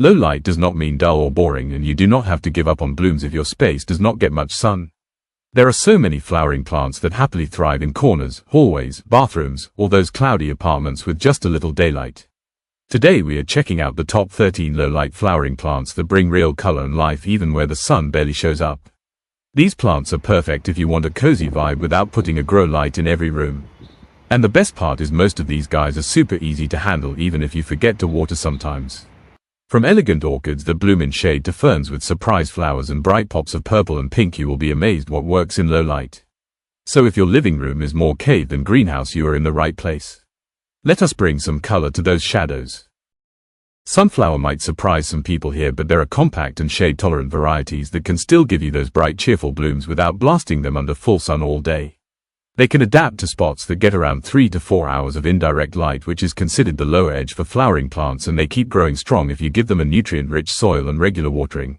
Low light does not mean dull or boring, and you do not have to give up on blooms if your space does not get much sun. There are so many flowering plants that happily thrive in corners, hallways, bathrooms, or those cloudy apartments with just a little daylight. Today we are checking out the top 13 low-light flowering plants that bring real color and life even where the sun barely shows up. These plants are perfect if you want a cozy vibe without putting a grow light in every room. And the best part is most of these guys are super easy to handle even if you forget to water sometimes. From elegant orchids that bloom in shade to ferns with surprise flowers and bright pops of purple and pink, you will be amazed what works in low light. So if your living room is more cave than greenhouse, you are in the right place. Let us bring some color to those shadows. Sunflower might surprise some people here, but there are compact and shade-tolerant varieties that can still give you those bright, cheerful blooms without blasting them under full sun all day. They can adapt to spots that get around 3 to 4 hours of indirect light, which is considered the lower edge for flowering plants, and they keep growing strong if you give them a nutrient-rich soil and regular watering.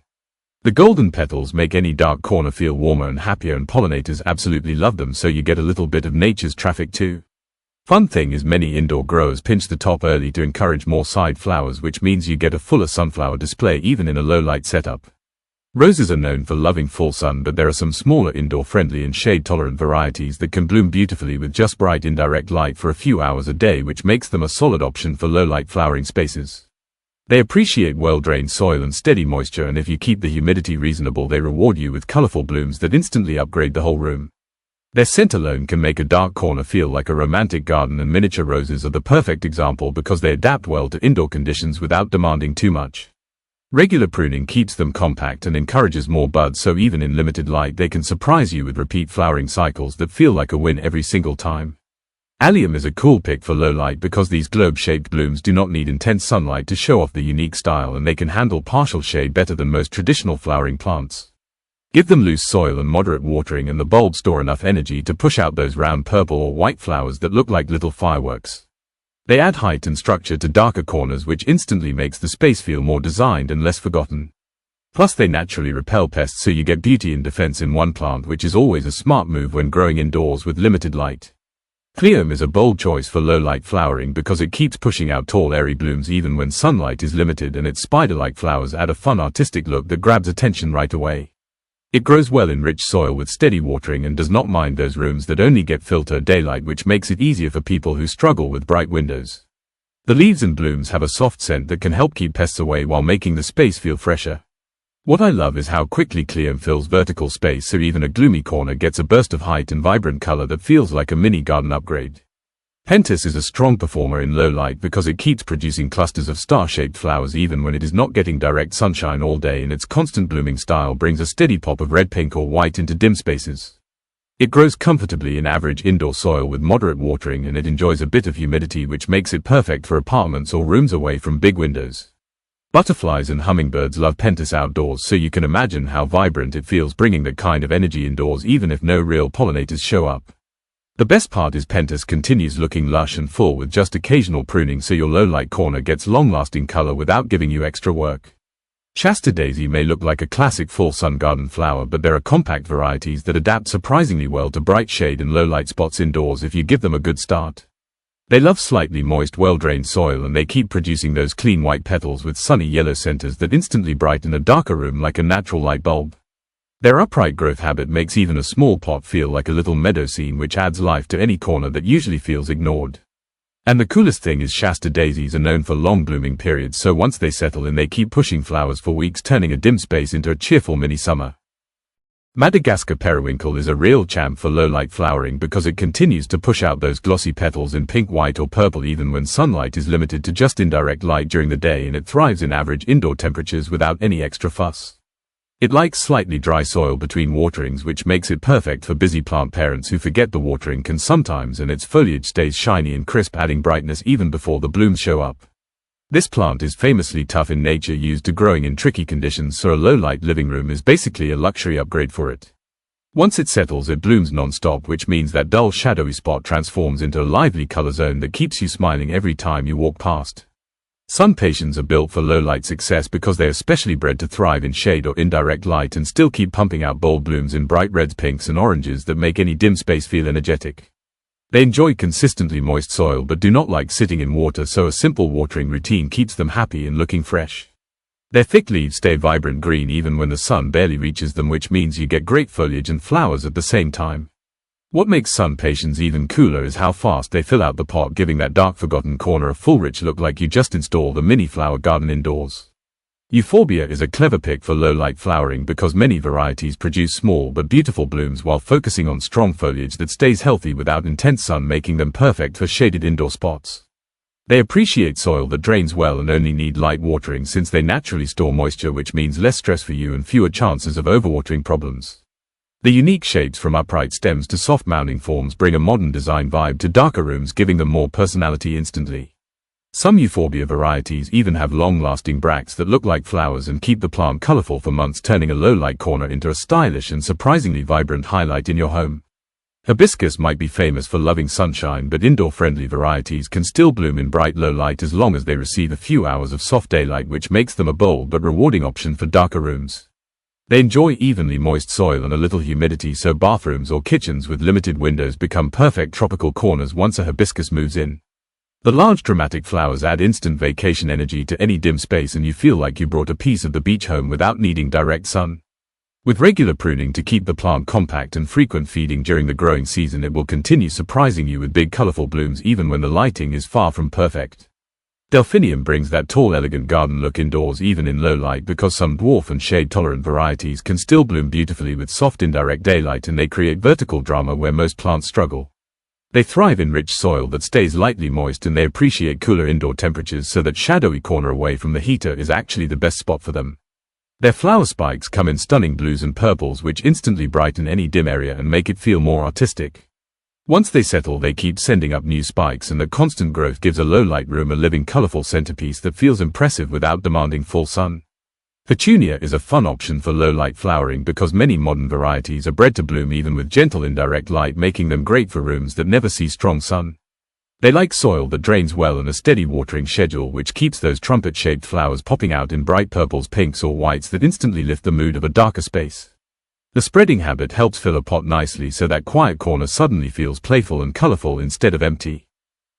The golden petals make any dark corner feel warmer and happier, and pollinators absolutely love them, so you get a little bit of nature's traffic too. Fun thing is many indoor growers pinch the top early to encourage more side flowers, which means you get a fuller sunflower display even in a low light setup. Roses are known for loving full sun, but there are some smaller indoor friendly and shade tolerant varieties that can bloom beautifully with just bright indirect light for a few hours a day, which makes them a solid option for low light flowering spaces. They appreciate well-drained soil and steady moisture, and if you keep the humidity reasonable, they reward you with colorful blooms that instantly upgrade the whole room. Their scent alone can make a dark corner feel like a romantic garden, and miniature roses are the perfect example because they adapt well to indoor conditions without demanding too much. Regular pruning keeps them compact and encourages more buds, so even in limited light they can surprise you with repeat flowering cycles that feel like a win every single time. Allium is a cool pick for low light because these globe-shaped blooms do not need intense sunlight to show off the unique style, and they can handle partial shade better than most traditional flowering plants. Give them loose soil and moderate watering, and the bulbs store enough energy to push out those round purple or white flowers that look like little fireworks. They add height and structure to darker corners, which instantly makes the space feel more designed and less forgotten. Plus they naturally repel pests, so you get beauty and defense in one plant, which is always a smart move when growing indoors with limited light. Cleome is a bold choice for low-light flowering because it keeps pushing out tall, airy blooms even when sunlight is limited, and its spider-like flowers add a fun, artistic look that grabs attention right away. It grows well in rich soil with steady watering and does not mind those rooms that only get filtered daylight, which makes it easier for people who struggle with bright windows. The leaves and blooms have a soft scent that can help keep pests away while making the space feel fresher. What I love is how quickly Cleome fills vertical space, so even a gloomy corner gets a burst of height and vibrant color that feels like a mini garden upgrade. Pentas is a strong performer in low light because it keeps producing clusters of star-shaped flowers even when it is not getting direct sunshine all day, and its constant blooming style brings a steady pop of red, pink or white into dim spaces. It grows comfortably in average indoor soil with moderate watering, and it enjoys a bit of humidity, which makes it perfect for apartments or rooms away from big windows. Butterflies and hummingbirds love Pentas outdoors, so you can imagine how vibrant it feels bringing that kind of energy indoors even if no real pollinators show up. The best part is Pentas continues looking lush and full with just occasional pruning, so your low-light corner gets long-lasting color without giving you extra work. SHASTA daisy may look like a classic full sun garden flower, but there are compact varieties that adapt surprisingly well to bright shade and low-light spots indoors if you give them a good start. They love slightly moist, well-drained soil, and they keep producing those clean white petals with sunny yellow centers that instantly brighten a darker room like a natural light bulb. Their upright growth habit makes even a small pot feel like a little meadow scene, which adds life to any corner that usually feels ignored. And the coolest thing is SHASTA daisies are known for long blooming periods, so once they settle in they keep pushing flowers for weeks, turning a dim space into a cheerful mini summer. Madagascar periwinkle is a real champ for low-light flowering because it continues to push out those glossy petals in pink, white or purple even when sunlight is limited to just indirect light during the day, and it thrives in average indoor temperatures without any extra fuss. It likes slightly dry soil between waterings, which makes it perfect for busy plant parents who forget the watering can sometimes, and its foliage stays shiny and crisp, adding brightness even before the blooms show up. This plant is famously tough in nature, used to growing in tricky conditions, so a low-light living room is basically a luxury upgrade for it. Once it settles, it blooms non-stop, which means that dull, shadowy spot transforms into a lively color zone that keeps you smiling every time you walk past. SUNPATIENS are built for low-light success because they are specially bred to thrive in shade or indirect light and still keep pumping out bold blooms in bright reds, pinks and oranges that make any dim space feel energetic. They enjoy consistently moist soil but do not like sitting in water, so a simple watering routine keeps them happy and looking fresh. Their thick leaves stay vibrant green even when the sun barely reaches them, which means you get great foliage and flowers at the same time. What makes SUNPATIENS even cooler is how fast they fill out the pot, giving that dark forgotten corner a full rich look like you just installed a mini flower garden indoors. EUPHORBIA is a clever pick for low-light flowering because many varieties produce small but beautiful blooms while focusing on strong foliage that stays healthy without intense sun, making them perfect for shaded indoor spots. They appreciate soil that drains well and only need light watering since they naturally store moisture, which means less stress for you and fewer chances of overwatering problems. The unique shapes from upright stems to soft mounding forms bring a modern design vibe to darker rooms, giving them more personality instantly. Some EUPHORBIA varieties even have long-lasting bracts that look like flowers and keep the plant colorful for months, turning a low-light corner into a stylish and surprisingly vibrant highlight in your home. Hibiscus might be famous for loving sunshine, but indoor-friendly varieties can still bloom in bright low light as long as they receive a few hours of soft daylight, which makes them a bold but rewarding option for darker rooms. They enjoy evenly moist soil and a little humidity, so bathrooms or kitchens with limited windows become perfect tropical corners once a hibiscus moves in. The large dramatic flowers add instant vacation energy to any dim space, and you feel like you brought a piece of the beach home without needing direct sun. With regular pruning to keep the plant compact and frequent feeding during the growing season, it will continue surprising you with big colorful blooms even when the lighting is far from perfect. DELPHINIUM brings that tall, elegant garden look indoors even in low light because some dwarf and shade-tolerant varieties can still bloom beautifully with soft indirect daylight, and they create vertical drama where most plants struggle. They thrive in rich soil that stays lightly moist, and they appreciate cooler indoor temperatures, so that shadowy corner away from the heater is actually the best spot for them. Their flower spikes come in stunning blues and purples, which instantly brighten any dim area and make it feel more artistic. Once they settle, they keep sending up new spikes, and the constant growth gives a low-light room a living, colorful centerpiece that feels impressive without demanding full sun. PETUNIA is a fun option for low-light flowering because many modern varieties are bred to bloom even with gentle indirect light, making them great for rooms that never see strong sun. They like soil that drains well and a steady watering schedule, which keeps those trumpet-shaped flowers popping out in bright purples, pinks, or whites that instantly lift the mood of a darker space. The spreading habit helps fill a pot nicely so that quiet corner suddenly feels playful and colorful instead of empty.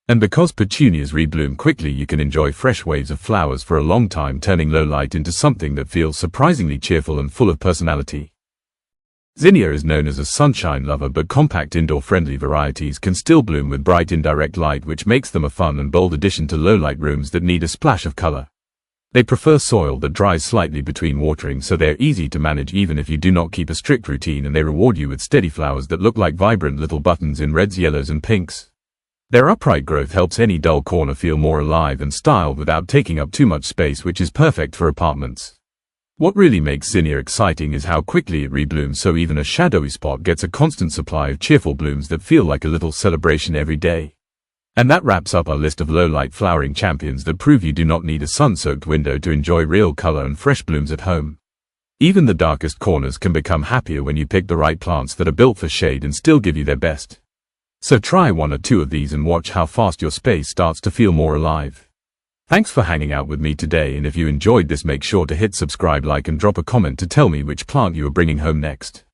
And because petunias rebloom quickly, you can enjoy fresh waves of flowers for a long time, turning low light into something that feels surprisingly cheerful and full of personality. ZINNIA is known as a sunshine lover, but compact indoor-friendly varieties can still bloom with bright indirect light, which makes them a fun and bold addition to low-light rooms that need a splash of color. They prefer soil that dries slightly between watering, so they're easy to manage even if you do not keep a strict routine, and they reward you with steady flowers that look like vibrant little buttons in reds, yellows, and pinks. Their upright growth helps any dull corner feel more alive and styled without taking up too much space, which is perfect for apartments. What really makes ZINNIA exciting is how quickly it reblooms, so even a shadowy spot gets a constant supply of cheerful blooms that feel like a little celebration every day. And that wraps up our list of low-light flowering champions that prove you do not need a sun-soaked window to enjoy real color and fresh blooms at home. Even the darkest corners can become happier when you pick the right plants that are built for shade and still give you their best. So try one or two of these and watch how fast your space starts to feel more alive. Thanks for hanging out with me today, and if you enjoyed this, make sure to hit subscribe, like, and drop a comment to tell me which plant you are bringing home next.